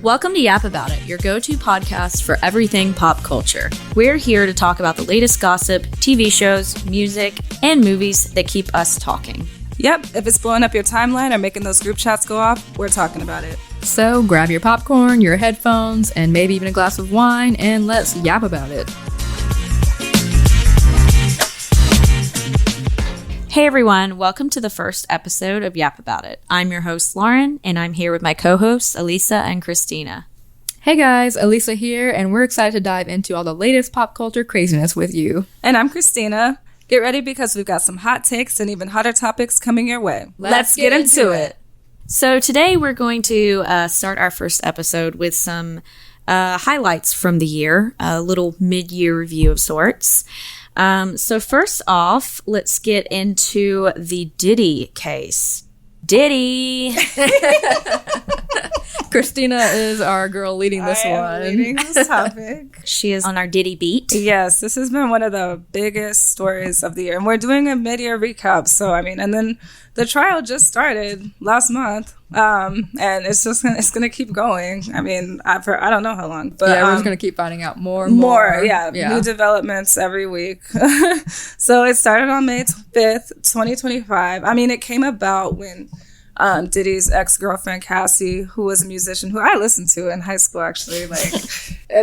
Welcome to Yap About It, your go-to podcast for everything pop culture. We're here to talk about the latest gossip, TV shows, music, and movies that keep us talking. Yep, if it's blowing up your timeline or making those group chats go off, we're talking about it. So grab your popcorn, your headphones, and maybe even a glass of wine, and let's yap about it. Hey everyone, welcome to the first episode of Yap About It. I'm your host, Lauren, and I'm here with my co-hosts, Alisa and Christina. Hey guys, Alisa here, and we're excited to dive into all the latest pop culture craziness with you. And I'm Christina. Get ready because we've got some hot takes and even hotter topics coming your way. Let's get into it. So today we're going to start our first episode with some highlights from the year, a little mid-year review of sorts. So first off, let's get into the Diddy case. Diddy! Christina is our girl leading this one. I am leading this topic. She is on our Diddy beat. Yes, this has been one of the biggest stories of the year. And we're doing a mid-year recap. So, and then the trial just started last month. And it's gonna keep going. I don't know how long. But we're just going to keep finding out more. New developments every week. So it started on May 5th, 2025. It came about when Diddy's ex-girlfriend Cassie, who was a musician who I listened to in high school, actually,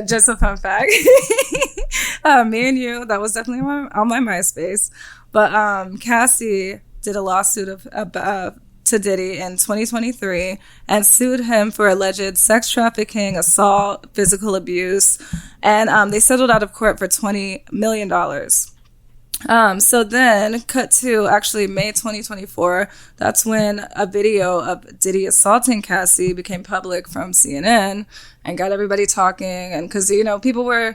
just a fun fact. Me and you, that was definitely on my MySpace. But Cassie did a lawsuit to Diddy in 2023 and sued him for alleged sex trafficking, assault, physical abuse, and they settled out of court for $20 million. So then, cut to actually May 2024, that's when a video of Diddy assaulting Cassie became public from CNN and got everybody talking. And because, people were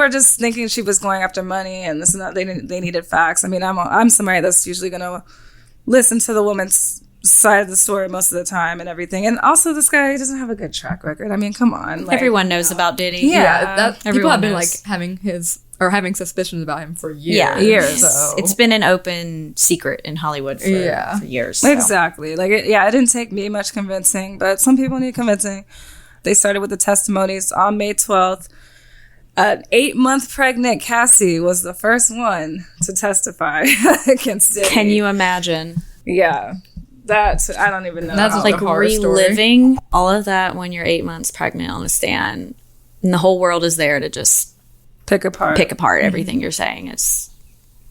just thinking she was going after money and this and that. They needed facts. I'm somebody that's usually going to listen to the woman's side of the story most of the time and everything. And also, this guy doesn't have a good track record. Come on. Everyone knows about Diddy. Yeah, people have been knows. having suspicions about him for years. Yeah, years. So. It's been an open secret in Hollywood for years. So. Exactly. It didn't take me much convincing, but some people need convincing. They started with the testimonies on May 12th. An 8-month pregnant Cassie was the first one to testify against Diddy. Can you imagine? Yeah. I don't even know. That's like reliving all of that when you're 8 months pregnant on the stand, and the whole world is there to just pick apart everything you're saying. It's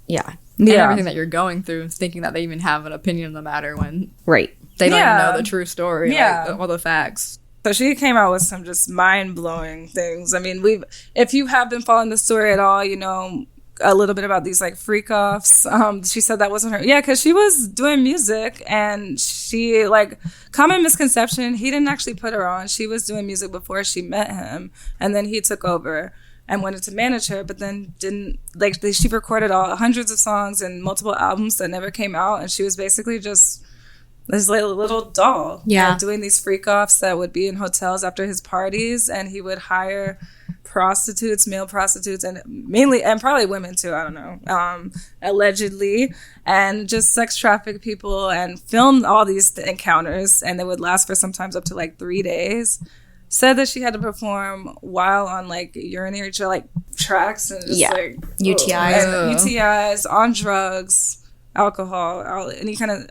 and everything that you're going through, and thinking that they even have an opinion on the matter when they don't even know the true story, all the facts. So she came out with some just mind-blowing things. If you have been following the story at all, you know a little bit about these freak-offs. She said that wasn't her. Yeah, because she was doing music, and she, common misconception, he didn't actually put her on. She was doing music before she met him, and then he took over and wanted to manage her, but then didn't, she recorded hundreds of songs and multiple albums that never came out, and she was basically just this little doll. Yeah. Doing these freak-offs that would be in hotels after his parties, and he would hire prostitutes, male prostitutes, and probably women too, I don't know, allegedly, and just sex traffic people and film all these encounters, and they would last for sometimes up to 3 days. Said that she had to perform while on urinary tracks and just UTIs, on drugs, alcohol,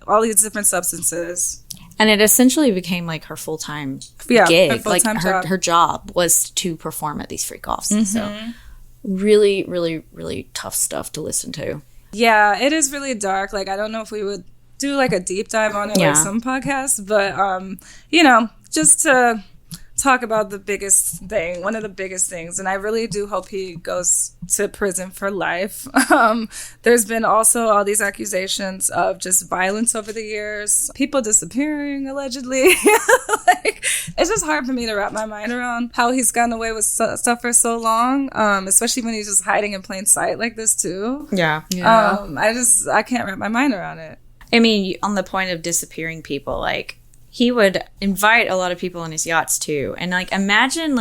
all these different substances. And it essentially became her full-time gig. Her full-time job. Her job was to perform at these freak-offs. Mm-hmm. So really, really, really tough stuff to listen to. Yeah, it is really dark. I don't know if we would do a deep dive on it like some podcasts, but just to talk about the biggest thing, one of the biggest things, and I really do hope he goes to prison for life. There's been also all these accusations of just violence over the years, people disappearing allegedly. It's just hard for me to wrap my mind around how he's gotten away with stuff for so long, especially when he's just hiding in plain sight like this too. Yeah. I can't wrap my mind around it. On the point of disappearing people, he would invite a lot of people on his yachts too. And imagine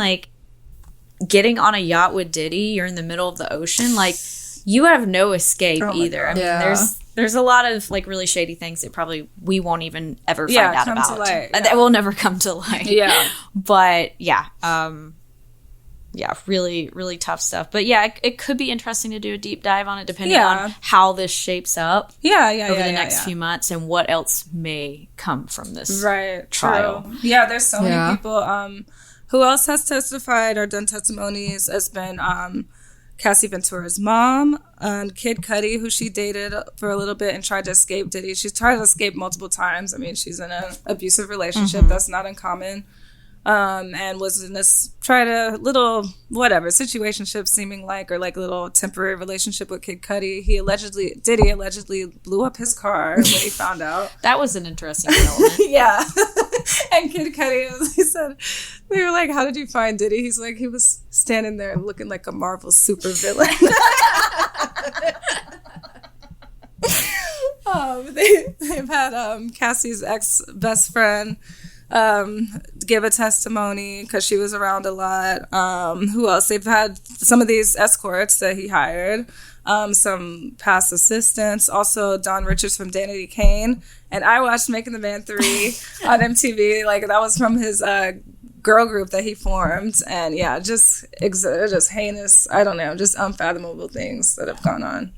getting on a yacht with Diddy, you're in the middle of the ocean, you have no escape either. God. there's a lot of like really shady things that probably we won't even ever find out come about. To light. That will never come to light. Yeah. But really, really tough stuff. But yeah, it could be interesting to do a deep dive on it, depending on how this shapes up. Over the next few months, and what else may come from this trial. True. Yeah, there's so many people. Who else has testified or done testimonies? It's been Cassie Ventura's mom, Kid Cudi, who she dated for a little bit and tried to escape Diddy. She's tried to escape multiple times. I mean, she's in an abusive relationship. That's not uncommon. And was in this situationship seeming like, or like a little temporary relationship with Kid Cudi. Diddy allegedly blew up his car when he found out. That was an interesting development. Yeah. And Kid Cudi, he said, they were like, how did you find Diddy? He's like, he was standing there looking like a Marvel supervillain. They've had Cassie's ex-best friend give a testimony because she was around a lot. Who else? They've had some of these escorts that he hired, some past assistants, also Don Richards from Danity Kane. And I watched Making the Band 3 on MTV. Like, that was from his girl group that he formed. And yeah, just heinous, I don't know, just unfathomable things that have gone on.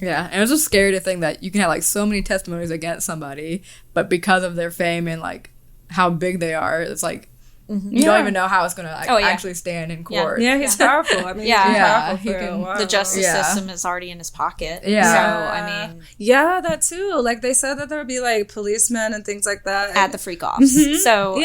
Yeah, and it was just scary to think that you can have like so many testimonies against somebody, but because of their fame and like how big they are, it's like you don't even know how it's gonna actually stand in court. Yeah, he's powerful. I mean, the justice system is already in his pocket. Yeah, so I mean, that too. Like they said that there would be like policemen and things like that at the freak-offs. So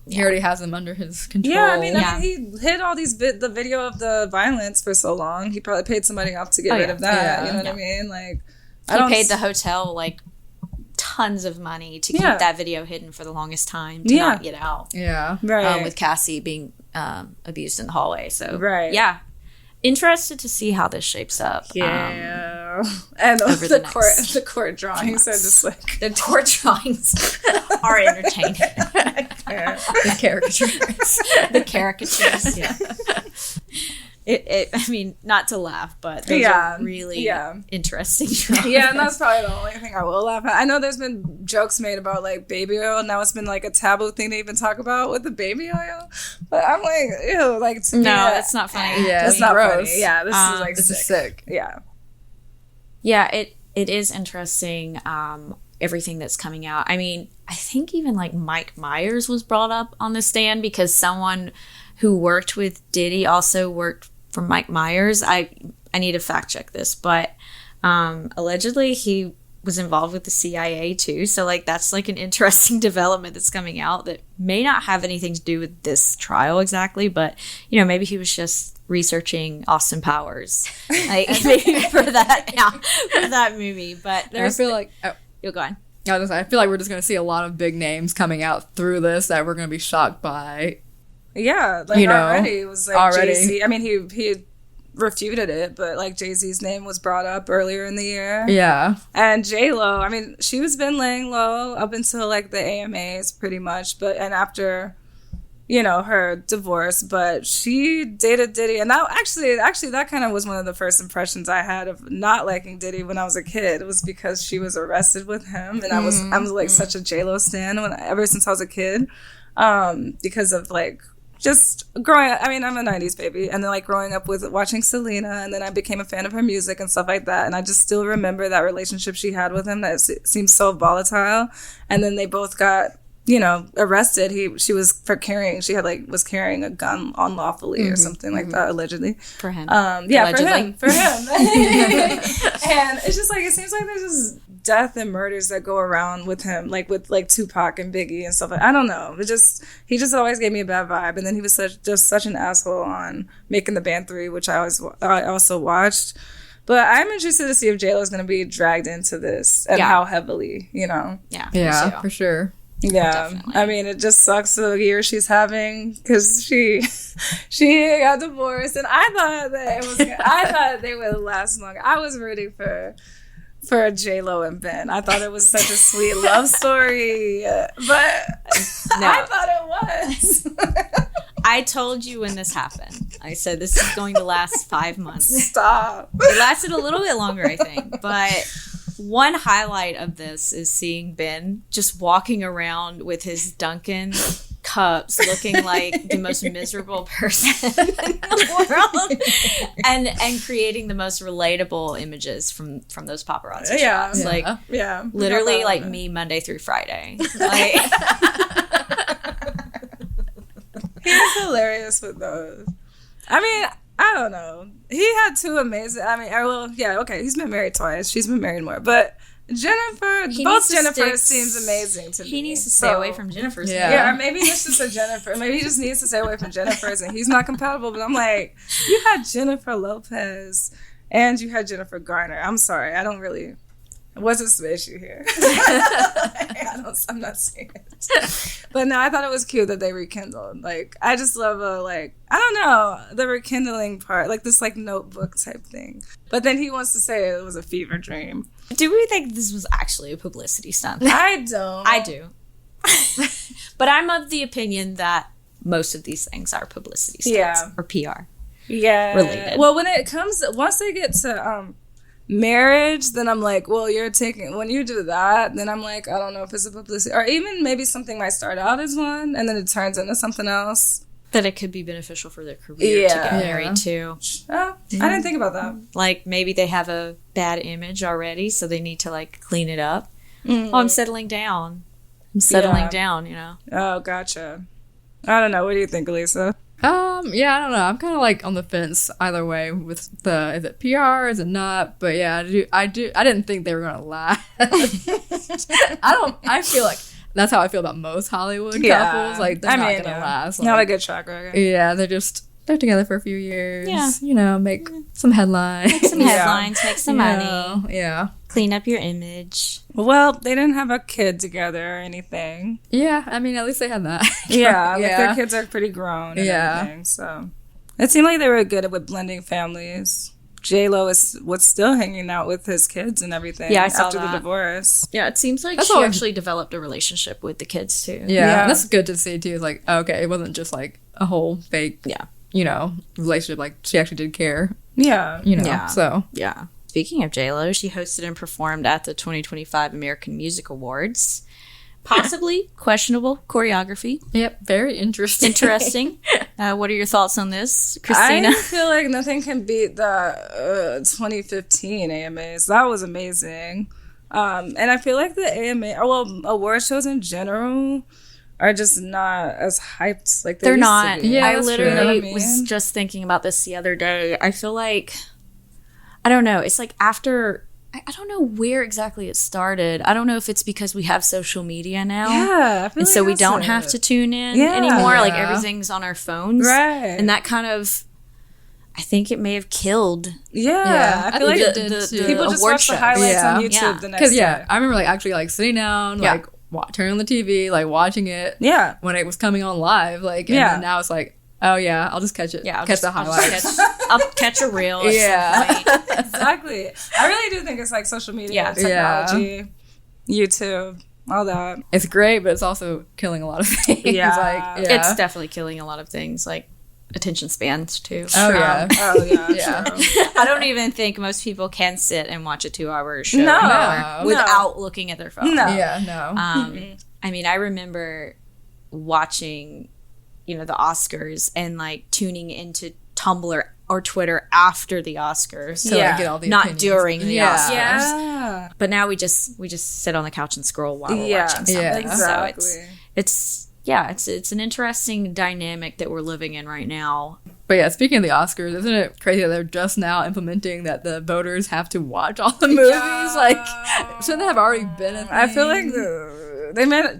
he already has them under his control. Yeah, I mean, he hid all the video of the violence for so long. He probably paid somebody off to get rid of that. You know what I mean? Like, he paid the hotel like tons of money to keep that video hidden for the longest time to not get out. Yeah, right. With Cassie being abused in the hallway. So yeah. Interested to see how this shapes up. Yeah. And the court drawings are just like... The court drawings are entertaining. The caricatures. The caricatures, yeah. I mean, not to laugh, but those are really interesting drawings. Yeah, and that's probably the only thing I will laugh at. I know there's been jokes made about, like, baby oil. Now it's been, like, a taboo thing to even talk about with the baby oil. But I'm like, ew, like, to me... No, that's not funny. Yeah, it's not gross. Funny. Yeah, this is, like, this is sick. Yeah. Yeah, it is interesting, everything that's coming out. I mean, I think even, like, Mike Myers was brought up on the stand because someone who worked with Diddy also worked for Mike Myers. I need to fact check this, but allegedly he was involved with the CIA too. So like that's like an interesting development that's coming out that may not have anything to do with this trial exactly, but you know, maybe he was just researching Austin Powers, like maybe for that movie. But I feel like you'll go on. I feel like we're just going to see a lot of big names coming out through this that we're going to be shocked by. Yeah, like, you know, already it was like Jay-Z. I mean, he refuted it, but like Jay-Z's name was brought up earlier in the year. Yeah. And J.Lo, I mean, she was been laying low up until like the AMAs pretty much, and after, you know, her divorce, but she dated Diddy, and that actually that kind of was one of the first impressions I had of not liking Diddy when I was a kid. It was because she was arrested with him, and I was like such a J.Lo stan ever since I was a kid, because of like just growing up. I mean, I'm a 90s baby, and then like growing up with watching Selena, and then I became a fan of her music and stuff like that, and I just still remember that relationship she had with him that seemed so volatile, and then they both got, you know, arrested. She was carrying a gun unlawfully or something like that, allegedly. For him. Allegedly. For him. And it's just like, it seems like there's just death and murders that go around with him, like with like Tupac and Biggie and stuff. I don't know. He just always gave me a bad vibe. And then he was such an asshole on Making the Band 3, which I also watched. But I'm interested to see if J.Lo is going to be dragged into this and how heavily, you know. Yeah, for sure. Yeah, definitely. I mean, it just sucks the year she's having because she got divorced, and I thought they would last longer. I was rooting for J.Lo and Ben. I thought it was such a sweet love story, but no. I thought it was. I told you when this happened. I said this is going to last 5 months. Stop. It lasted a little bit longer, I think, but One highlight of this is seeing Ben just walking around with his Dunkin' cups looking like the most miserable person in the world and creating the most relatable images from those paparazzi shots. Like literally like me Monday through Friday. Like he's hilarious with those. I mean, I don't know. He had two amazing. I mean, he's been married twice. She's been married more, but Jennifer, both Jennifer seems amazing to me. He needs to stay away from Jennifer's. Yeah, or maybe it's just a Jennifer. Maybe he just needs to stay away from Jennifer's, and he's not compatible. But I'm like, you had Jennifer Lopez, and you had Jennifer Garner. I'm sorry, I don't really. What's the issue here? I'm not saying it. But no, I thought it was cute that they rekindled. Like, I just love I don't know, the rekindling part, like this like notebook type thing. But then he wants to say it was a fever dream. Do we think this was actually a publicity stunt? I don't. I do. But I'm of the opinion that most of these things are publicity stunts or PR. Yeah. Related. Well, once they get to marriage, then I'm like, well, when you do that, then I'm like, I don't know if it's a publicity, or even maybe something might start out as one and then it turns into something else. That it could be beneficial for their career to get married too. Oh, I didn't think about that. Like maybe they have a bad image already, so they need to like clean it up. Oh, I'm settling down. Down, you know. Oh, gotcha. I don't know. What do you think, Alisa? Yeah, I don't know. I'm kind of like on the fence either way with is it PR, is it not? But yeah, I didn't think they were gonna last. I feel like that's how I feel about most Hollywood couples. Like they're not gonna last. Like, not a good track record. Yeah, they're together for a few years. Yeah. You know, make some headlines. Make some headlines, make some money. Yeah. Clean up your image. Well, they didn't have a kid together or anything. Yeah, I mean, at least they had that. Like their kids are pretty grown and everything, so. It seemed like they were good with blending families. J.Lo was still hanging out with his kids and everything after the divorce. Yeah, it seems like she actually developed a relationship with the kids, too. Yeah, that's good to see, too. It's like, okay, it wasn't just like a whole fake, relationship. Like, she actually did care. Yeah. So. Yeah. Speaking of J.Lo, she hosted and performed at the 2025 American Music Awards. Possibly questionable choreography. Yep, very interesting. What are your thoughts on this, Christina? I feel like nothing can beat the 2015 AMAs. That was amazing. And I feel like the AMA, award shows in general are just not as hyped like they're not. To be. Yeah, I literally was just thinking about this the other day. I feel like, I don't know, it's like after, I don't know where exactly it started. I don't know if it's because we have social media now. Yeah. And so we don't have to tune in anymore. Like everything's on our phones. Right. And that kind of, I think it may have killed. Yeah. I feel like the people just watch the highlights on YouTube the next day. I remember like actually like sitting down, like turning on the TV, like watching it. Yeah. When it was coming on live. Like, and then now it's like, oh yeah, I'll just catch it. Yeah, catch the highlights. I'll catch a reel. Exactly. I really do think it's like social media, technology, YouTube, all that. It's great, but it's also killing a lot of things. It's definitely killing a lot of things, like attention spans too. Oh yeah. I don't even think most people can sit and watch a 2-hour show anymore without looking at their phone. I mean, I remember watching, the Oscars and like tuning into Tumblr or Twitter after the Oscars. So like, get all the not opinions. during the Oscars. Yeah. But now we just sit on the couch and scroll while we're watching something. Yeah, exactly. So it's an interesting dynamic that we're living in right now. But yeah, speaking of the Oscars, isn't it crazy that they're just now implementing that the voters have to watch all the movies? Like, shouldn't they have already been a thing? I feel like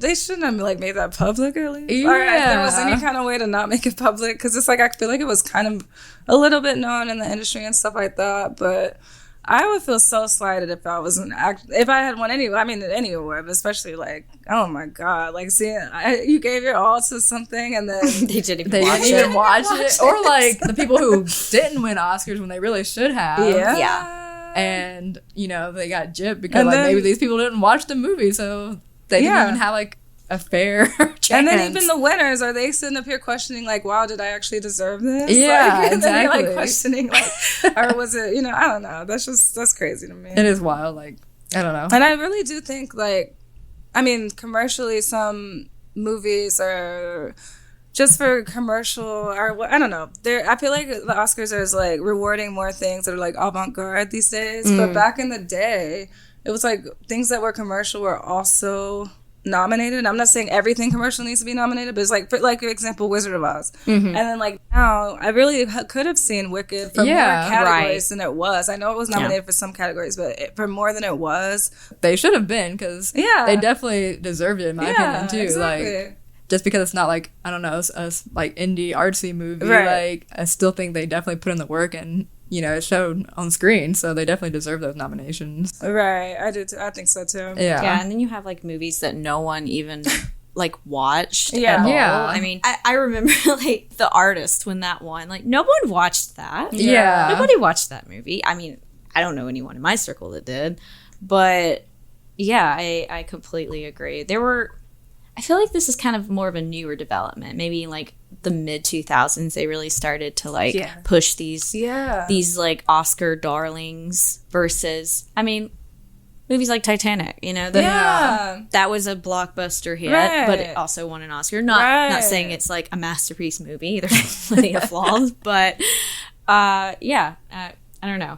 they shouldn't have like made that public at least. Yeah. Or if there was any kind of way to not make it public, because it's like I feel like it was kind of a little bit known in the industry and stuff like that. But I would feel so slighted if I was if I had won any award, but especially like, oh my god, like seeing you gave your all to something and then they didn't even watch it, or like the people who didn't win Oscars when they really should have. Yeah. And they got gypped because maybe these people didn't watch the movie, so they didn't even have like a fair chance. And then even the winners, are they sitting up here questioning like, wow, did I actually deserve this? Yeah, like, and exactly. then they're like questioning like, or was it, I don't know. That's crazy to me. It is wild. Like, I don't know. And I really do think, like, I mean, commercially, some movies are just for commercial, or I don't know. I feel like the Oscars is like rewarding more things that are like avant-garde these days. But back in the day, it was like things that were commercial were also nominated. I'm not saying everything commercial needs to be nominated, but it's like, for example, Wizard of Oz. And then like now, I really could have seen Wicked for more categories than it was. I know it was nominated for some categories, but for more than it was. They should have been, because they definitely deserved it, in my opinion, too. Exactly. Like, just because it's not like, I don't know, a like indie artsy movie, like I still think they definitely put in the work, and you know, it showed on screen, so they definitely deserve those nominations. Right, I do too. I think so too. Yeah, and then you have like movies that no one even like watched at all. I mean, I remember like The Artist when that won. Like no one watched that. Nobody watched that movie. I mean, I don't know anyone in my circle that did, but yeah, I completely agree. I feel like this is kind of more of a newer development. Maybe like the mid 2000s, they really started to like push these like Oscar darlings versus, I mean, movies like Titanic. You know, that was a blockbuster hit, but it also won an Oscar. Not saying it's like a masterpiece movie. There's plenty of flaws, but I don't know.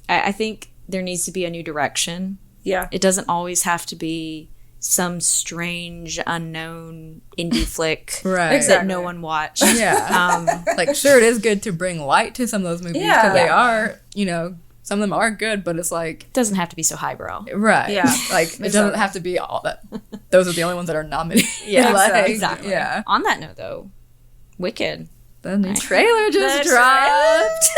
I think there needs to be a new direction. Yeah, it doesn't always have to be some strange unknown indie flick that no one watched. Like sure, it is good to bring light to some of those movies, because they are, you know, some of them are good, but it's like it doesn't have to be so highbrow, like it doesn't have to be all that. Those are the only ones that are nominated. Exactly. On that note though, Wicked, the new trailer just dropped.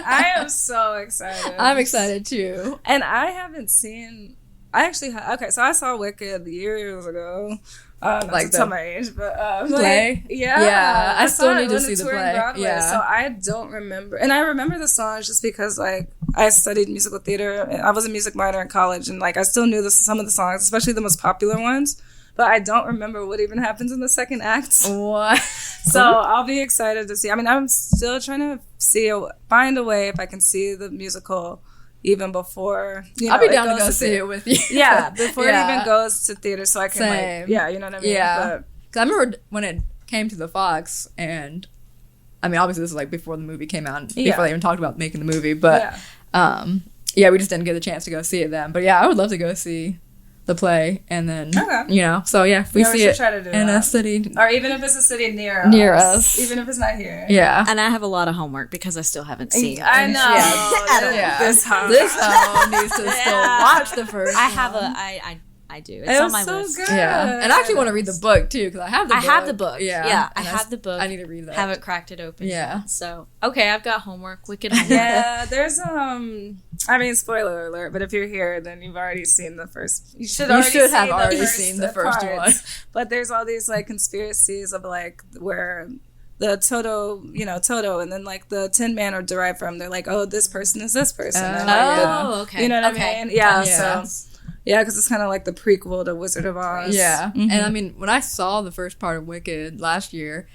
I am so excited. I'm excited too, and I haven't seen. I actually so I saw Wicked years ago. Not like to tell my age, but play. I still need to see the play. Broadway, so I don't remember, and I remember the songs just because like I studied musical theater. And I was a music minor in college, and like I still knew some of the songs, especially the most popular ones. But I don't remember what even happens in the second act. What? So I'll be excited to see. I mean, I'm still trying to find a way if I can see the musical. Even before, you know, I'll be down to go see it with you. Before it even goes to theater, so I can like, you know what I mean? Yeah, because I remember when it came to the Fox, and I mean, obviously this was like before the movie came out, before they even talked about making the movie, but we just didn't get the chance to go see it then. But yeah, I would love to go see the play, and then you know, so if we see it in a city, or even if it's a city near us, even if it's not here. And I have a lot of homework because I still haven't seen it. I know. This home needs to still watch the first. I do. It's on my list. Good. Yeah, and I actually want to read the book too, because I have the book. I have the book. I need to read that. Haven't cracked it open. Yeah. So okay, I've got homework. Wicked homework. Yeah, there's I mean, spoiler alert, but if you're here, then you've already seen the first. You should have already seen the first one. But there's all these like conspiracies of like where the Toto, and then like the Tin Man are derived from. They're like, oh, this person is this person. Okay. You know what I mean? Yeah. So. Yeah, because it's kind of like the prequel to Wizard of Oz. Yeah, and I mean, when I saw the first part of Wicked last year,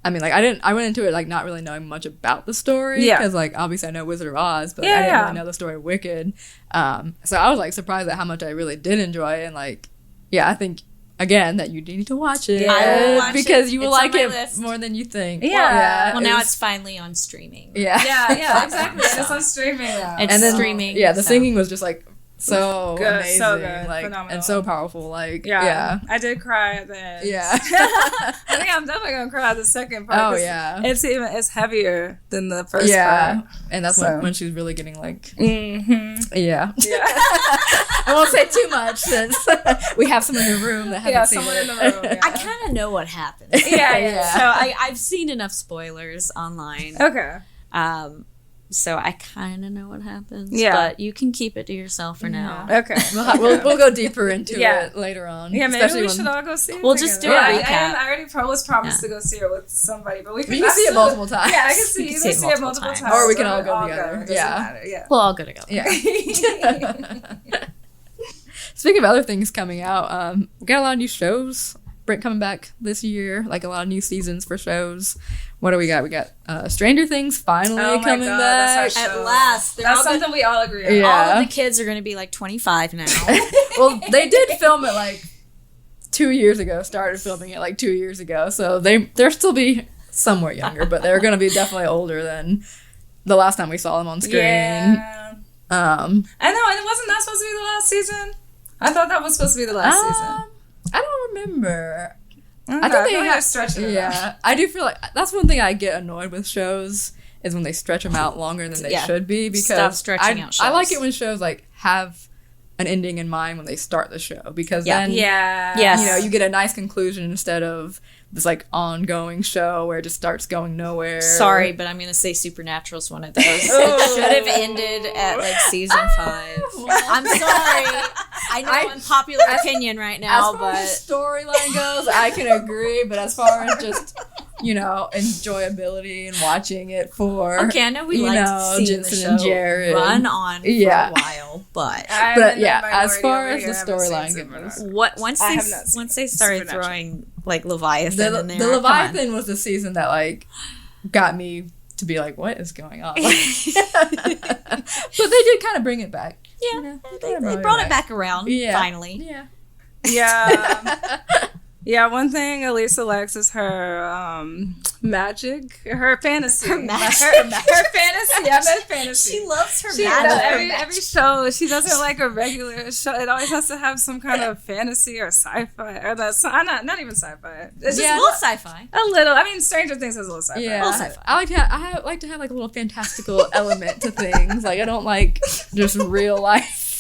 I mean, like I went into it like not really knowing much about the story, because like obviously I know Wizard of Oz, but I didn't really know the story of Wicked. So I was like surprised at how much I really did enjoy it, and like, I think again that you need to watch it. I will watch because you will like it more than you think. Well, now it's finally on streaming. Yeah, exactly. It's on streaming now. It's streaming. Yeah, the singing was just like. So good, amazing, so good, like, phenomenal, and so powerful. Like, I did cry at the end. Yeah, I think I'm definitely gonna cry at the second part. Oh yeah, it's heavier than the first part. And that's when she's really getting like, I won't say too much since we have someone in the room that haven't seen it. In the room. Yeah. I kind of know what happens. So I've seen enough spoilers online. Okay. So I kind of know what happens. Yeah. But you can keep it to yourself for now. Okay. We'll go deeper into it later on. Yeah, maybe we should all go see it We'll just do a recap. I already was promised to go see it with somebody, but we can see it multiple times. Yeah, I can see you can see it multiple times. Or we can all go together. Yeah. We'll all go together. Yeah. Speaking of other things coming out, we got a lot of new shows coming back this year, like a lot of new seasons for shows. What do we got? We got Stranger Things finally coming back. That's our show. At last. That's something we all agree on. Yeah. All of the kids are going to be like 25 now. Well, they did film it like 2 years ago. Started filming it like 2 years ago. So they'll still be somewhat younger, but they're going to be definitely older than the last time we saw them on screen. Yeah. I know, and wasn't that supposed to be the last season? I thought that was supposed to be the last season. I don't remember. Okay, I think they have stretching it out. Yeah, I do feel like that's one thing I get annoyed with shows is when they stretch them out longer than they should be, because stop stretching out shows. I like it when shows like have an ending in mind when they start the show, because then you know, you get a nice conclusion instead of this like ongoing show where it just starts going nowhere. Sorry, but I'm gonna say Supernatural's one of those. It should have ended at like season 5. I'm sorry. I know unpopular opinion right now, as far but as the storyline goes, I can agree. But as far as just, you know, enjoyability and watching it for, okay, I know we liked seeing the show and Jared run on for a while, but as far as the storyline goes, once they started throwing like Leviathan in there, the Leviathan was the season that like got me to be like, what is going on? But they did kind of bring it back. Yeah, you know, they brought it back around finally. Yeah, one thing Alisa likes is her magic, her fantasy. Her fantasy. I meant fantasy. She loves her magic. Every show, she doesn't like a regular show. It always has to have some kind of fantasy or sci-fi. Or not even sci-fi. It's just a little sci-fi. A little. I mean, Stranger Things has a little sci-fi. Yeah, a little sci-fi. I like to have like a little fantastical element to things. Like I don't like just real life.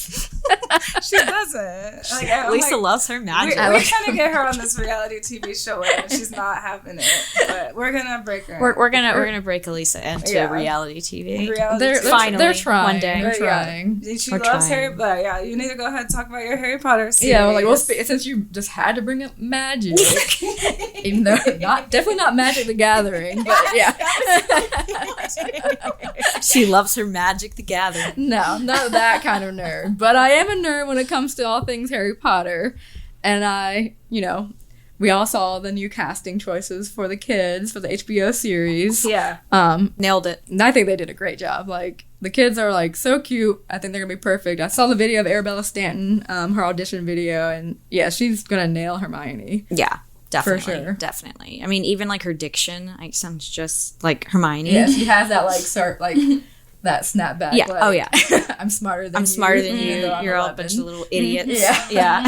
She doesn't. Like, Lisa loves her magic. We're trying to get her on this reality TV show, and she's not having it. But we're gonna break her. We're gonna break Alisa into reality TV. Finally, they're trying. One day, they're trying. She loves Harry, but you need to go ahead and talk about your Harry Potter series. Yeah, well, since you just had to bring up magic, even though definitely not Magic the Gathering, but yeah. She loves her Magic the Gathering. No, not that kind of nerd. But I am a nerd when it comes to all things Harry Potter. And we all saw the new casting choices for the kids for the HBO series. Yeah. Nailed it. And I think they did a great job. Like, the kids are, like, so cute. I think they're going to be perfect. I saw the video of Arabella Stanton, her audition video, and, yeah, she's going to nail Hermione. Yeah. Definitely. For sure. Definitely. I mean, even, like, her diction, like, sounds just like Hermione. Yeah, she has that, like, that snapback. Yeah. Like, oh, yeah. I'm smarter than you. You're all a bunch of little idiots. Yeah.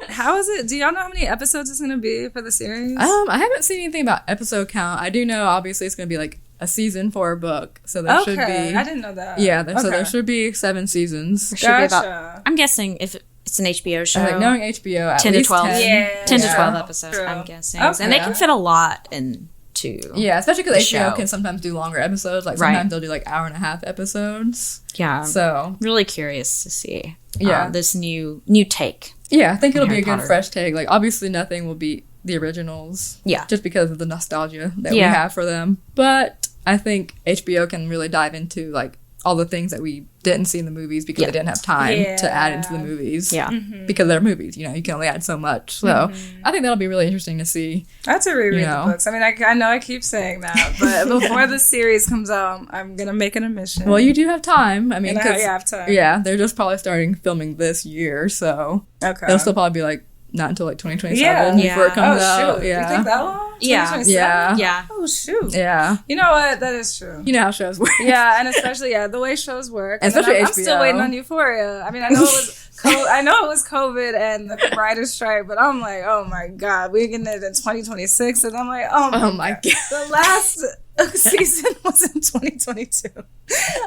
How is it? Do y'all know how many episodes it's going to be for the series? I haven't seen anything about episode count. I do know, obviously, it's going to be, like, a season for a book. So there should be. I didn't know that. Yeah. So there should be 7 seasons. There should be about, I'm guessing if it's an HBO show. Like, knowing HBO, at 10 least to 12. 10 to 12 episodes, True. I'm guessing. Okay. And they can fit a lot into Yeah, especially because HBO show. can sometimes do longer episodes. Like, sometimes they'll do, like, hour-and-a-half episodes. Yeah. So. Really curious to see this new take. Yeah, I think it'll be a Potter. good, fresh take. Like, obviously nothing will beat the originals. Yeah. Just because of the nostalgia that we have for them. But I think HBO can really dive into, like, all the things that we didn't see in the movies because they didn't have time to add into the movies. Yeah. Because they're movies, you can only add so much. So I think that'll be really interesting to see. I have to reread the books. I mean, I know I keep saying that, but before the series comes out, I'm going to make an admission. Well, you do have time. I mean, I have time. Yeah, they're just probably starting filming this year, so it'll still probably be like not until like 2027 before it comes out. Shoot. Yeah. You think that long? Yeah. Oh, shoot. Yeah. You know what? That is true. You know how shows work. Yeah, and especially, the way shows work. And especially I'm HBO. still waiting on Euphoria. I mean, I know it was COVID and the writer's strike, but I'm like, oh my God, we're getting it in 2026. And I'm like, oh my God. The last season was in 2022.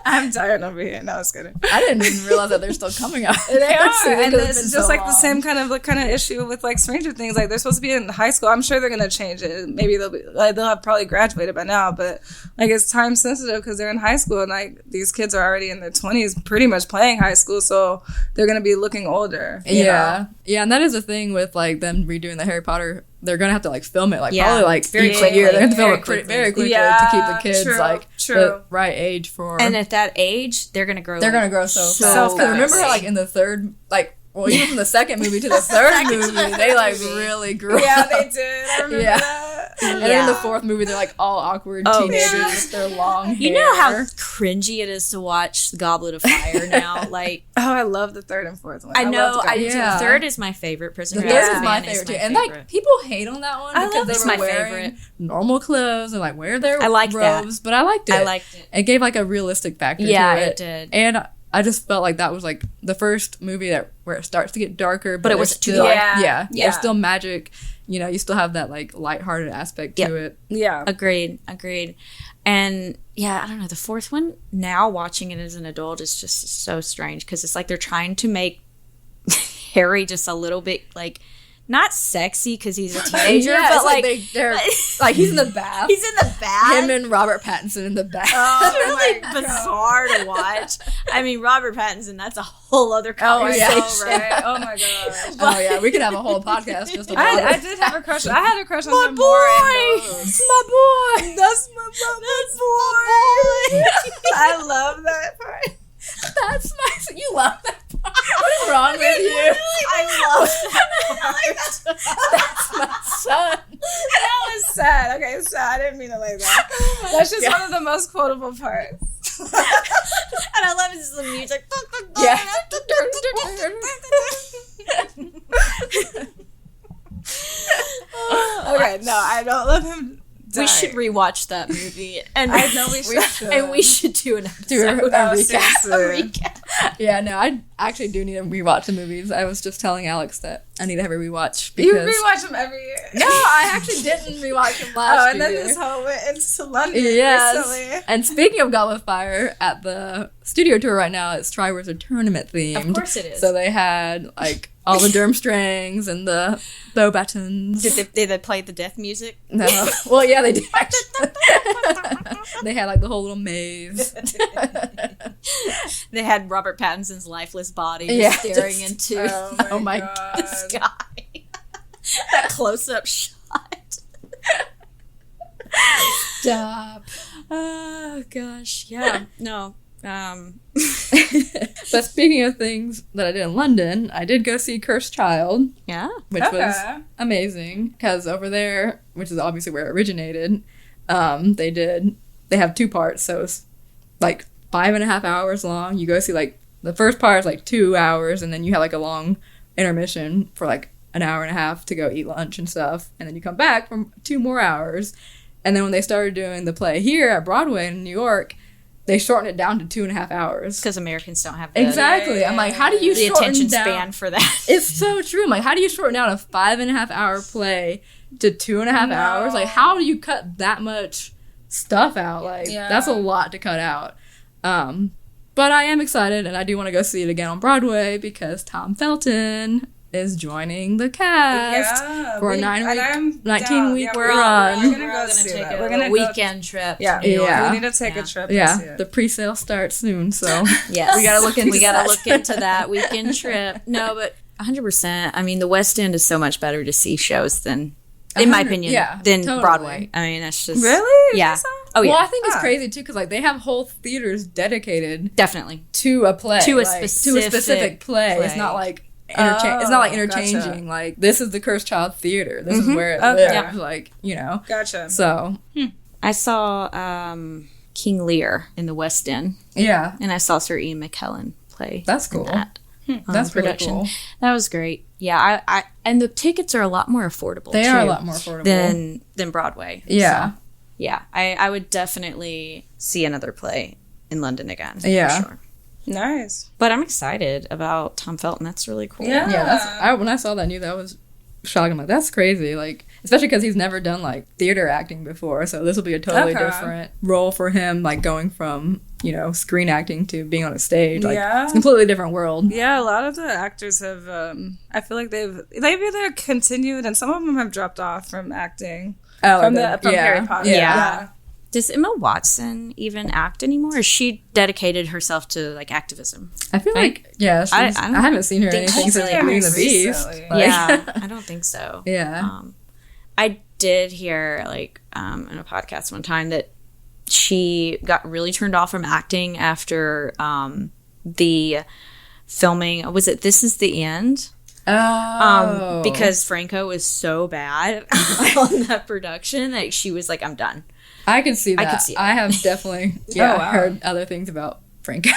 I'm tired over here. No, I was kidding. I didn't even realize that they're still coming out. They are, and it's just like the same kind of issue with like Stranger Things. Like, they're supposed to be in high school. I'm sure they're gonna change it. Maybe they'll have probably graduated by now, but like, it's time sensitive because they're in high school, and like, these kids are already in their 20s, pretty much playing high school, so they're gonna be looking older. You know? And that is the thing with like them redoing the Harry Potter. They're gonna have to like film it probably like very each quickly. year. They have to film it very quickly to keep the kids the right age for. And at that age, they're gonna grow. They're gonna grow so fast. Remember how like in the third Well, even from the second movie to the third movie, they like really grew Yeah, up. they did. I remember that. And then in the fourth movie, they're like all awkward teenagers with their long hair. You know how cringy it is to watch Goblet of Fire now? Like, oh, I love the third and fourth one. I know, I do. Yeah. The third is my favorite. Prisoner The of third is Azkaban my favorite too. And favorite. like people hate on that one because they were wearing normal clothes and like wear their robes. But I liked it. It gave like a realistic factor to it. Yeah, it did. And I just felt like that was like the first movie where it starts to get darker, but it was too still, dark. There's still magic. You know, you still have that like lighthearted aspect to it. Yeah. Agreed. And yeah, I don't know. The fourth one, now watching it as an adult is just so strange because it's like they're trying to make Harry just a little bit like, not sexy because he's a teenager, but like they're like he's in the bath. He's in the bath. Him and Robert Pattinson in the bath. Oh, it's really bizarre to watch. I mean, Robert Pattinson, that's a whole other conversation. Right. Oh my god. Oh yeah, we could have a whole podcast just about it. I did have a crush. I had a crush on My him boy. more in those. My boy. That's my boy. I love that part. That's my. You love that part. What is wrong with you? I love that. That's my son. That was sad. Okay, sad. I didn't mean it like that. That's just one of the most quotable parts. And I love it, the music. Yeah. Okay, no, I don't love him. We should rewatch that movie, and I know we should. and we should do an episode. a recap. Seriously. Yeah, no, I actually do need to rewatch the movies. I was just telling Alex that I need to have a rewatch because You rewatch them every year. No, I actually didn't rewatch them last year. And then this whole went into London recently. And speaking of Goblet of Fire, at the studio tour right now, it's Triwizard Tournament themed. Of course it is. So they had like all the Durmstrangs and the bow buttons. Did they play the death music? No. Well, yeah, they did. They had like the whole little maze. They had Robert Pattinson's lifeless body staring into Oh my God. the sky. That close-up shot. Stop. Oh gosh, yeah, no. But speaking of things that I did in London, I did go see Cursed Child. Yeah. Which was amazing because over there, which is obviously where it originated, they have two parts, so it's like 5.5 hours long. You go see like the first part is like 2 hours, and then you have like a long intermission for like an hour and a half to go eat lunch and stuff, and then you come back for 2 more hours. And then when they started doing the play here at Broadway in New York, they shortened it down to 2.5 hours. Because Americans don't have exactly. I'm like, how do you the shorten attention down span for that? It's so true. I'm like, how do you shorten down a 5.5 hour play to 2.5 hours? Like, how do you cut that much stuff out? Like, that's a lot to cut out. But I am excited, and I do want to go see it again on Broadway because Tom Felton is joining the cast for a 19-week run. We're gonna go see that. We're gonna weekend trip. Yeah, we need to take a trip. Yeah, the pre-sale starts soon, so yes, we gotta look into that weekend trip. No, but 100%. I mean, the West End is so much better to see shows than, in my opinion, than totally. Broadway. I mean, that's just really Oh yeah. Well, I think it's crazy too because like they have whole theaters dedicated definitely to a play, to a specific play. It's not like. It's not like interchanging. Gotcha. Like this is the Cursed Child Theater. This is where it lives. Yeah. Like Gotcha. So I saw King Lear in the West End. Yeah, and I saw Sir Ian McKellen play. That's cool. That's production. Really cool. That was great. Yeah, I and the tickets are a lot more affordable. They are a lot more affordable than Broadway. Yeah, so, yeah. I would definitely see another play in London again. Yeah. For sure. Nice. But I'm excited about Tom Felton. That's really cool. Yeah. When I saw that news, that was shocking. I'm like, that's crazy. Like, especially because he's never done like theater acting before, so this will be a totally different role for him. Like going from screen acting to being on a stage. Like, it's a completely different world. Yeah, a lot of the actors have. I feel like they've either continued and some of them have dropped off from acting. From Harry Potter. Yeah. Does Emma Watson even act anymore? Or she dedicated herself to like activism? I feel like I haven't seen her in anything since Beauty and the Beast. I don't think so. Yeah, I did hear like in a podcast one time that she got really turned off from acting after the filming. Was it This Is the End? Oh. Because Franco was so bad on that production that she was like, I'm done. I can see that. I could see it. I have definitely heard other things about Franco.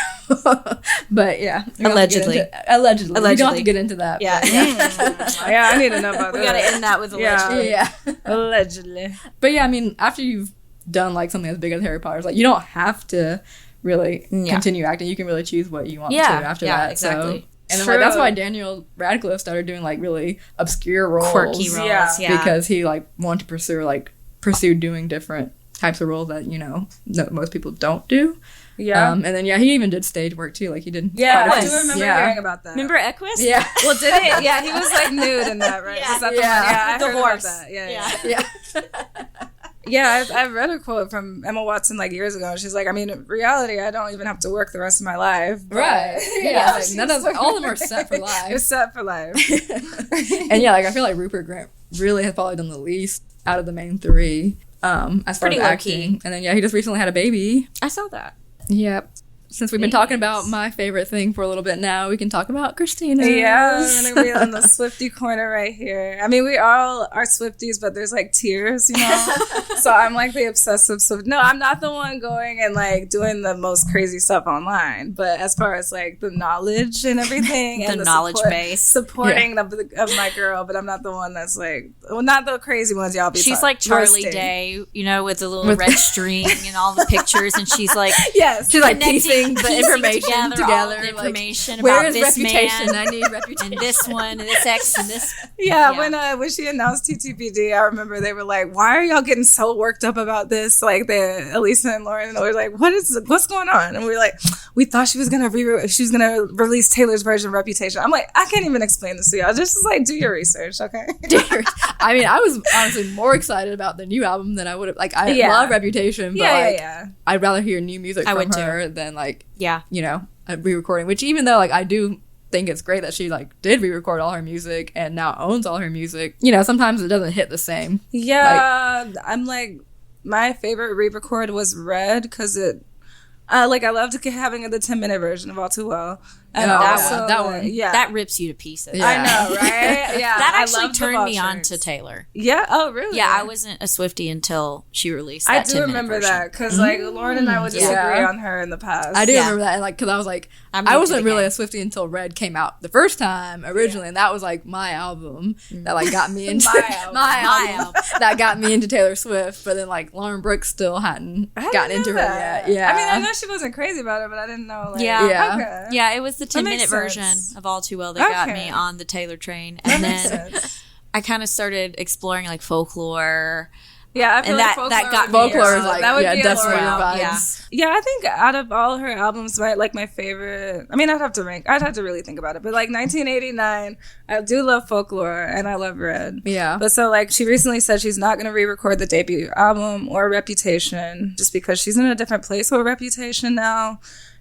But yeah. Allegedly. Allegedly. We don't have to get into that. Yeah. Yeah, I need to know about that. We got to end that with allegedly. Yeah. Allegedly. But yeah, I mean, after you've done like something as big as Harry Potter, it's like you don't have to really continue acting. You can really choose what you want to after that. Exactly. So. And then, like, that's why Daniel Radcliffe started doing like really obscure roles, quirky roles, because he like wanted to pursue doing different types of roles that that most people don't do. Yeah, and then he even did stage work too. Like he did. Yeah, I do remember hearing about that. Remember Equus? Yeah. Well, did he? Yeah, he was like nude in that, right? Yeah. Was that the one? Yeah, the I heard horse. about that. Yeah. Yeah, I've read a quote from Emma Watson like years ago. And she's like, I mean, in reality, I don't even have to work the rest of my life. But, right. Yeah. Like, none of all of them are set for life. It's set for life. And like I feel like Rupert Grint really has probably done the least out of the main three. As far as acting. And then he just recently had a baby. I saw that. Yep. Since we've been talking about my favorite thing for a little bit now, we can talk about Christina. Yeah, I'm going to be on the Swiftie corner right here. I mean, we all are Swifties, but there's like tiers, So I'm like the obsessive Swiftie. No, I'm not the one going and like doing the most crazy stuff online. But as far as like the knowledge and everything, and the knowledge base, supporting of my girl, but I'm not the one that's like, well, not the crazy ones y'all be. She's like Charlie Day, with the little red string and all the pictures, and she's like, yes, she's like piecing the information together, all the information like, where about is this reputation? man. I need reputation. And this one, and this X, and this. When she announced TTPD, I remember they were like, "Why are y'all getting so worked up about this?" Like Alisa and Lauren, and they were like, "What's going on?" And we were like, "We thought she was gonna release Taylor's version of Reputation." I'm like, I can't even explain this to y'all. Just like do your research, okay? I mean, I was honestly more excited about the new album than I would have. Like, I love Reputation, but I'd rather hear new music from her than like. A re-recording, which even though like I do think it's great that she like did re-record all her music and now owns all her music, sometimes it doesn't hit the same. I'm like, my favorite re-record was Red because it I loved having the 10-minute version of All Too Well. And that one. That rips you to pieces. Yeah. I know, right? Yeah. That actually turned me on to Taylor. Yeah. Oh, really? Yeah, I wasn't a Swiftie until she released that 10-minute version. I do remember that because Lauren and I would disagree on her in the past. I do remember that, and because I was like, I wasn't really a Swiftie until Red came out the first time originally, and that was like my album that like got me into my album that got me into Taylor Swift. But then like Lauren Brooks still hadn't gotten into her yet. Yeah. I mean, I know she wasn't crazy about it, but I didn't know. Like, yeah, it was the 10-minute version of All Too Well that got me on the Taylor train, and then I kind of started exploring like folklore. Yeah, I feel like that got folklore is like definitely your vibes. Yeah, I think out of all her albums, my favorite. I mean, I'd have to really think about it, but like 1989, I do love Folklore and I love Red. Yeah, but so like she recently said she's not going to re-record the debut album or Reputation just because she's in a different place with Reputation now.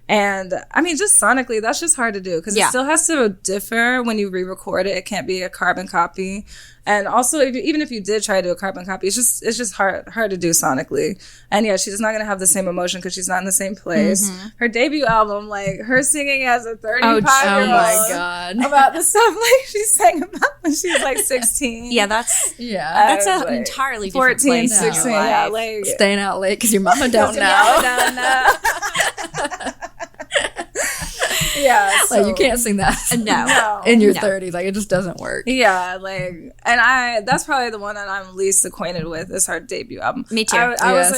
And I mean, just sonically, that's just hard to do because it still has to differ when you re-record it. It can't be a carbon copy. And also, even if you did try to do a carbon copy, it's just hard to do sonically. And she's not gonna have the same emotion because she's not in the same place. Mm-hmm. Her debut album, like her singing as a 35-year-old, oh my god, about the stuff like she sang about when she was like 16. That's an like entirely different 14, place 16, like staying out late because your mama don't know. Yeah, so, like you can't sing that in your 30s. Like it just doesn't work. Yeah, like, and that's probably the one that I'm least acquainted with is her debut album. Me too. I was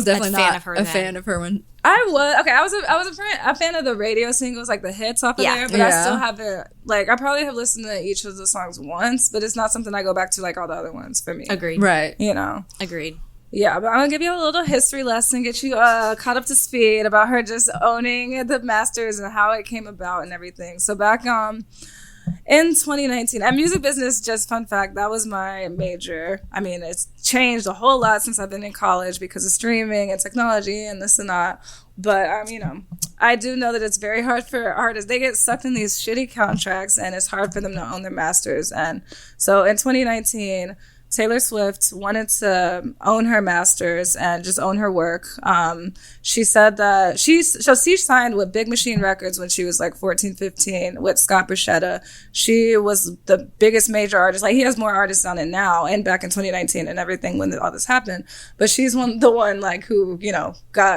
definitely not a fan of her when I was a fan of the radio singles, like the hits off of there, but I still haven't, like, I probably have listened to each of the songs once, but it's not something I go back to like all the other ones for me. Agreed. Right. Agreed. Yeah, but I'm going to give you a little history lesson, get you caught up to speed about her just owning the Masters and how it came about and everything. So back in 2019, and music business, just fun fact, that was my major. I mean, it's changed a whole lot since I've been in college because of streaming and technology and this and that. But, I do know that it's very hard for artists. They get sucked in these shitty contracts and it's hard for them to own their masters. And so in 2019... Taylor Swift wanted to own her masters and just own her work. She said that she signed with Big Machine Records when she was like 14, 15 with Scott Bruschetta. She was the biggest major artist. Like, he has more artists on it now and back in 2019 and everything when all this happened. But she's the one like who, you know,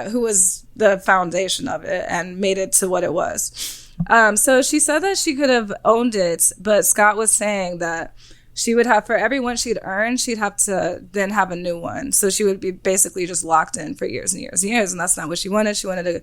who was the foundation of it and made it to what it was. So she said that she could have owned it, but Scott was saying that she would have, for every one she'd earned, she'd have to then have a new one. So she would be basically just locked in for years and years and years. And that's not what she wanted. She wanted to,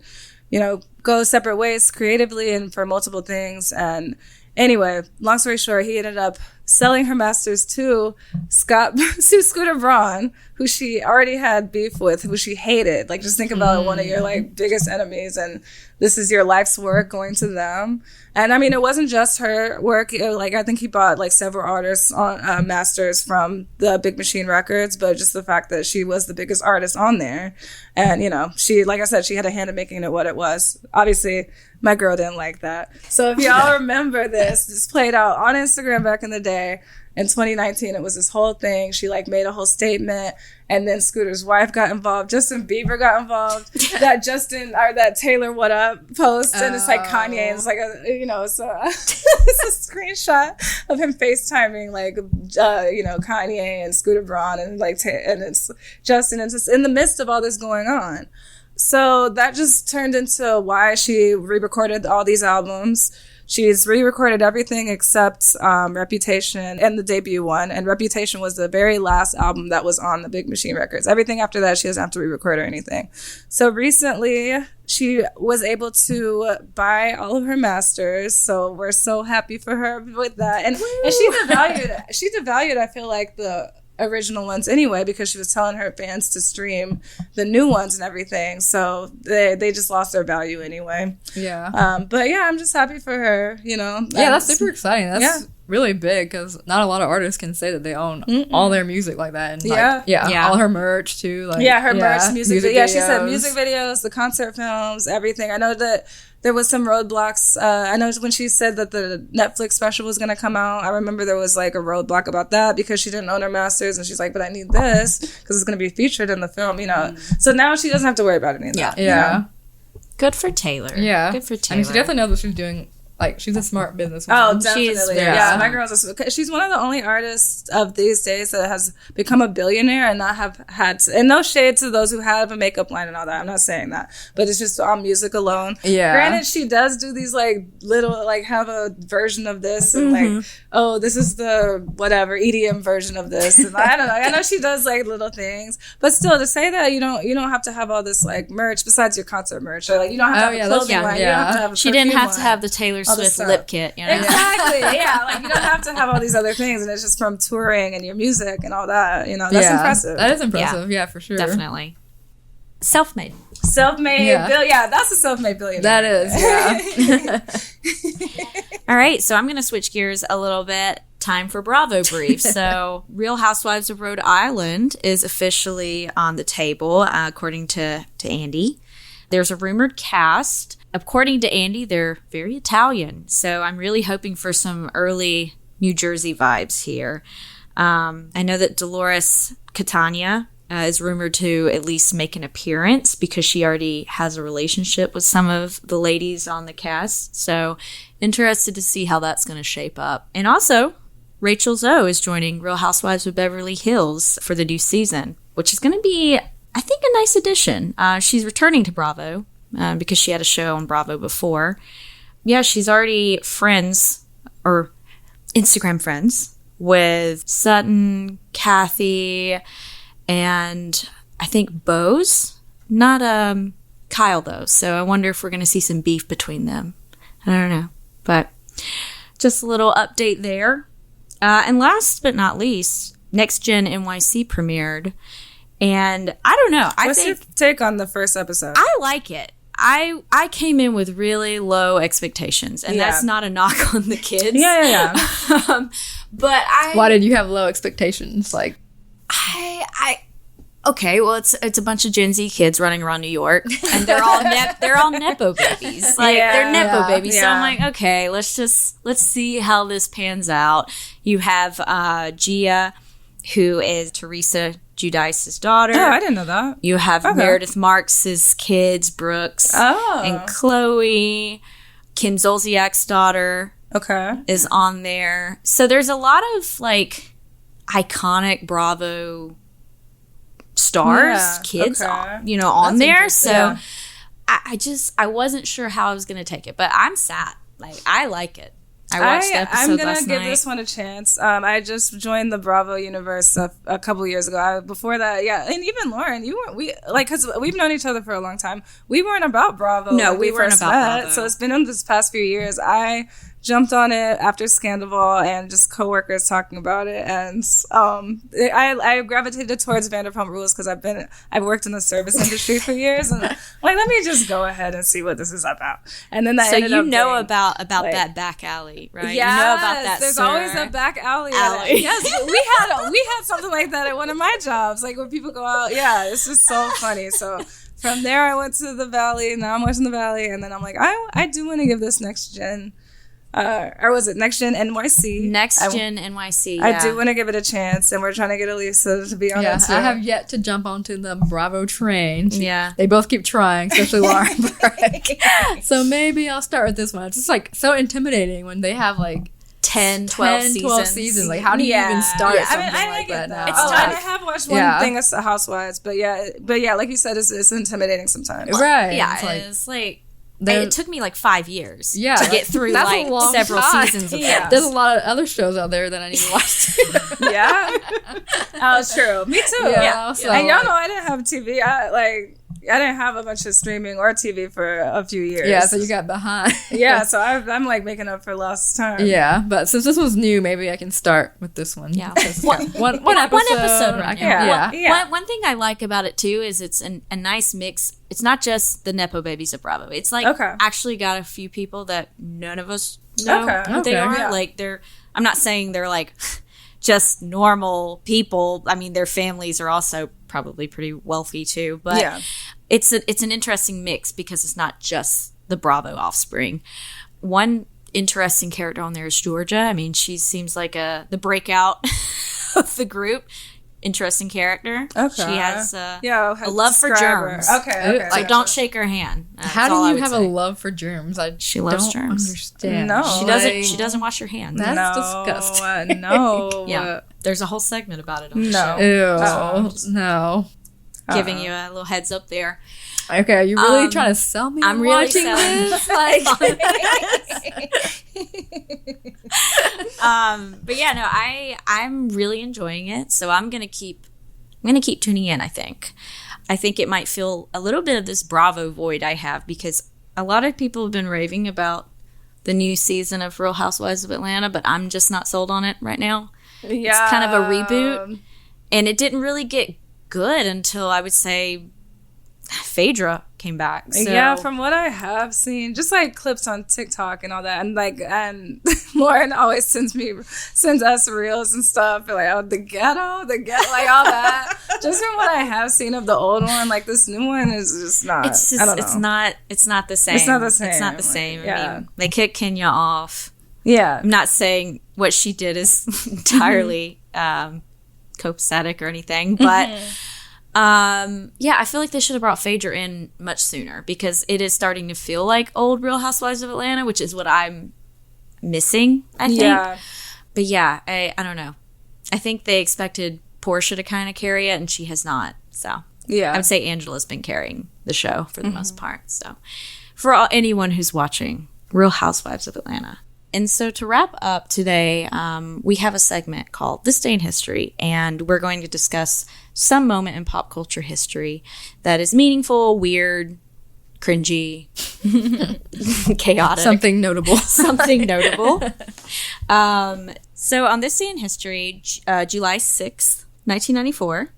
you know, go separate ways creatively and for multiple things. And anyway, long story short, he ended up selling her masters to Scooter Braun, who she already had beef with, who she hated. Like, just think about one of your like biggest enemies, and this is your life's work going to them. And I mean, it wasn't just her work. Like, I think he bought like several artists on masters from the Big Machine Records, but just the fact that she was the biggest artist on there, and you know, she, like I said, she had a hand in making it what it was. Obviously, my girl didn't like that. So if y'all remember this played out on Instagram back in the day. In 2019, it was this whole thing. She like made a whole statement, and then Scooter's wife got involved. Justin Bieber got involved. that Taylor What Up post, and it's like Kanye, and it's like it's a screenshot of him FaceTiming like Kanye and Scooter Braun, and like and it's Justin, and just in the midst of all this going on. So that just turned into why she re-recorded all these albums. She's re-recorded everything except Reputation and the debut one. And Reputation was the very last album that was on the Big Machine Records. Everything after that, she doesn't have to re-record or anything. So recently, she was able to buy all of her masters. So we're so happy for her with that. And she devalued, I feel like, the original ones anyway, because she was telling her fans to stream the new ones and everything, so they just lost their value anyway. But yeah, I'm just happy for her, you know. That's super exciting. That's really big, because not a lot of artists can say that they own all their music like that, and all her merch too, like her merch, music videos. She said music videos, the concert films, everything. I know that there was some roadblocks. I know when she said that the Netflix special was going to come out, I remember there was like a roadblock about that because she didn't own her masters, and she's like, but I need this because it's going to be featured in the film, you know. So now she doesn't have to worry about any of that. You know? Good for Taylor. Good for Taylor. I mean, she definitely knows what she's doing. Like, she's a smart businesswoman. Oh, definitely. My girl's she's one of the only artists of these days that has become a billionaire and not have had to, and no shade to those who have a makeup line and all that. I'm not saying that. But it's just on music alone. Granted, she does do these like little, like have a version of this and like, oh, this is the whatever EDM version of this. And I don't know. I know she does like little things. But still, to say that you don't have to have all this like merch besides your concert merch. Or like you don't have to have a clothing line. You don't have to have a She didn't have to have the Taylor Swift lip kit, you know? Exactly. Like you don't have to have all these other things, and it's just from touring and your music and all that, you know. That's impressive. That is impressive. Yeah, for sure. Definitely. Self-made. That's a self-made billionaire. That is. All right, so I'm going to switch gears a little bit. Time for Bravo brief. So Real Housewives of Rhode Island is officially on the table, according to Andy. There's a rumored cast. According to Andy, they're very Italian. So I'm really hoping for some early New Jersey vibes here. I know that Dolores Catania is rumored to at least make an appearance because she already has a relationship with some of the ladies on the cast. So interested to see how that's going to shape up. And also, Rachel Zoe is joining Real Housewives of Beverly Hills for the new season, which is going to be, I think, a nice addition. She's returning to Bravo. Because she had a show on Bravo before. Yeah, she's already friends, or Instagram friends, with Sutton, Kathy, and I think Bose. Not Kyle, though. So I wonder if we're going to see some beef between them. I don't know. But just a little update there. And last but not least, Next Gen NYC premiered. And I don't know. What's your take on the first episode? I like it. I came in with really low expectations, and that's not a knock on the kids. But why did you have low expectations? Like, okay, well, it's a bunch of Gen Z kids running around New York, and they're all nepo babies. Like they're nepo babies. Yeah. So I'm like, okay, let's see how this pans out. You have Gia, who is Teresa Giudice's daughter. Oh, I didn't know that. You have Meredith Marks's kids, Brooks and Chloe. Kim Zolciak's daughter is on there. So there's a lot of like iconic Bravo stars, kids, on there. So I wasn't sure how I was going to take it, but I'm sad. Like, I like it. I watched the episode last night. I'm going to give this one a chance. I just joined the Bravo universe a couple years ago. Before that, and even Lauren, because we've known each other for a long time. We weren't about Bravo. No, we weren't about Bravo. So it's been in this past few years. I jumped on it after Scandival and just coworkers talking about it, and I gravitated towards Vanderpump Rules because I've worked in the service industry for years, and like, let me just go ahead and see what this is about. And then that so ended you up know being, about that back alley, right? Yes, you know about that. There's always a back alley. Yes, we had something like that at one of my jobs, like when people go out. Yeah, it's just so funny. So from there, I went to the Valley. Now I'm watching the Valley, and then I'm like, I do want to give this Next Gen. Or was it Next Gen NYC? Gen NYC, I do want to give it a chance, and we're trying to get Alisa to be on it too. I have yet to jump onto the Bravo train. Yeah. They both keep trying, especially Lauren. So maybe I'll start with this one. It's just like so intimidating when they have like 10, 12 seasons. Like, how do you even start something like that now? It's I have watched one thing as Housewives, but yeah, like you said, it's intimidating sometimes. Right. Yeah, it's like it took me like 5 years to get through like several seasons of this. There's a lot of other shows out there that I need to watch too. Oh, it's true. Me too. So, and y'all know I didn't have TV. I didn't have a bunch of streaming or TV for a few years. Yeah, so you got behind. So I'm like making up for lost time. Yeah, but since this was new, maybe I can start with this one. Yeah, one episode right now. One thing I like about it too is it's a nice mix. It's not just the Nepo babies of Bravo. It's like actually got a few people that none of us know who they are. Yeah. Like I'm not saying they're like just normal people. I mean, their families are also probably pretty wealthy too. But it's an interesting mix because it's not just the Bravo offspring. One interesting character on there is Georgia. I mean, she seems like the breakout of the group. Interesting character. She has a love for germs. Okay. So don't shake her hand. How do you have a love for germs? She loves germs. Understand. No, she doesn't wash her hands. That's disgusting. No. Yeah. There's a whole segment about it on the show. Ew. No. Giving you a little heads up there. Okay, are you really trying to sell me? I'm really selling this. But yeah, no, I'm really enjoying it. So I'm gonna keep tuning in. I think it might fill a little bit of this Bravo void I have because a lot of people have been raving about the new season of Real Housewives of Atlanta, but I'm just not sold on it right now. Yeah, it's kind of a reboot, and it didn't really get good until I would say Phaedra came back. So. Yeah, from what I have seen, just like clips on TikTok and all that, and Lauren always sends us reels and stuff, like the ghetto, like all that. Just from what I have seen of the old one, like this new one is just not. It's just, I don't know. It's not the same. It's not the same. It's not the same. Yeah. I mean, they kicked Kenya off. Yeah, I'm not saying what she did is entirely copacetic or anything, but. I feel like they should have brought Phaedra in much sooner because it is starting to feel like old Real Housewives of Atlanta, which is what I'm missing, I think. Yeah. But yeah, I don't know. I think they expected Portia to kind of carry it, and she has not. So yeah, I would say Angela's been carrying the show for the most part. So for anyone who's watching Real Housewives of Atlanta. And so to wrap up today, we have a segment called This Day in History, and we're going to discuss some moment in pop culture history that is meaningful, weird, cringy, chaotic. Something notable. Something notable. So on This Day in History, July 6th, 1994,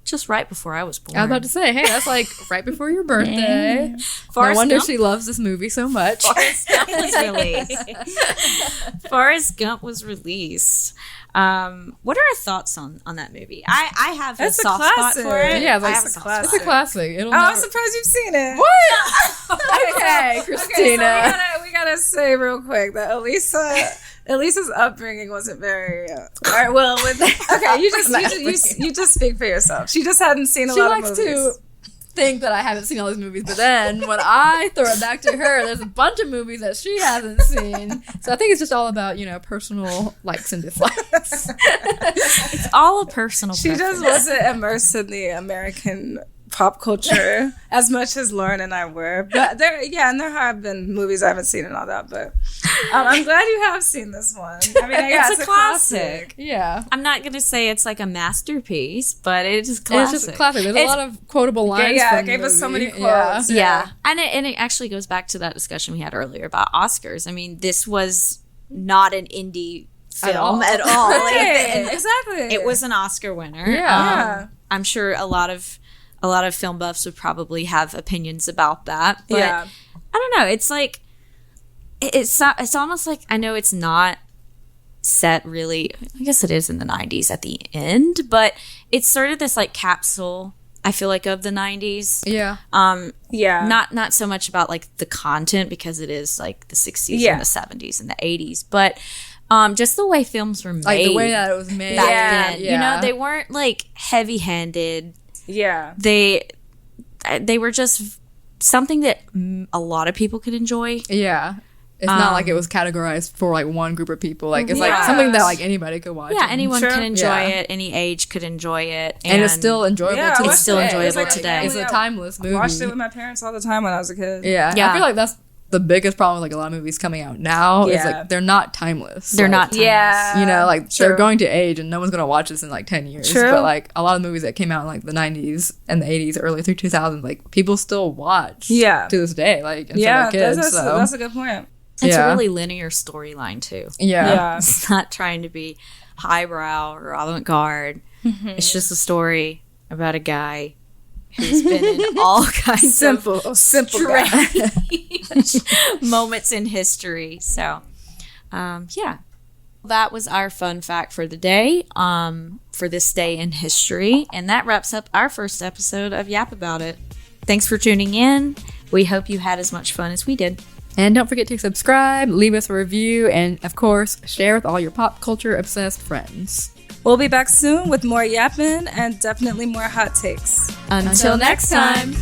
just right before I was born. I was about to say, hey, that's like right before your birthday. No wonder she loves this movie so much. Forrest Gump was released. Forrest Gump was released. What are our thoughts on that movie? I have a soft spot for it. Yeah, it's a classic. It's a classic. I'm surprised you've seen it. What? Okay, Christina. Okay, so we gotta say real quick that Alisa's upbringing wasn't very all right. Well, okay, you just speak for yourself. She just hadn't seen a lot of movies. She likes to think that I haven't seen all these movies, but then when I throw it back to her, there's a bunch of movies that she hasn't seen. So I think it's just all about, personal likes and dislikes. It's all a personal She preference. just wasn't immersed in the American pop culture as much as Lauren and I were. But there have been movies I haven't seen and all that, but I'm glad you have seen this one. I mean, it's a classic. Yeah. I'm not going to say it's like a masterpiece, but it is classic. It's just a classic. There's a lot of quotable lines. Yeah, from it gave the us so movie. many quotes. Yeah. And it actually goes back to that discussion we had earlier about Oscars. I mean, this was not an indie film at all. Right. Exactly. It was an Oscar winner. Yeah. I'm sure a lot of film buffs would probably have opinions about that. But I don't know. It's like it's almost like, I know it's not set really, I guess it is in the 90s at the end, but it's sort of this like capsule, I feel like, of the 90s. Yeah. Not so much about like the content, because it is like the 60s and the 70s and the 80s, but just the way films were made. Like the way that it was made. Back then. They weren't like heavy-handed. Yeah. They were just something that a lot of people could enjoy. Yeah. It's not like it was categorized for like one group of people. Like it's like something that like anybody could watch. Yeah, anyone can enjoy it. Any age could enjoy it, and it's still enjoyable. It's still enjoyable today. It's a timeless movie. I watched it with my parents all the time when I was a kid. Yeah. I feel like that's the biggest problem with like a lot of movies coming out now. Is like they're not timeless. They're not timeless. Yeah. They're going to age, and no one's gonna watch this in like 10 years. True. But like a lot of movies that came out in like the 90s and the 80s, early through 2000s, like people still watch. To this day. Like that's a good point. It's a really linear storyline too. Yeah. It's not trying to be highbrow or avant-garde. Mm-hmm. It's just a story about a guy who's been in all kinds of simple moments in history. So, that was our fun fact for the day, for this day in history. And that wraps up our first episode of Yap About It. Thanks for tuning in. We hope you had as much fun as we did. And don't forget to subscribe, leave us a review, and of course, share with all your pop culture obsessed friends. We'll be back soon with more yapping and definitely more hot takes. Until next time.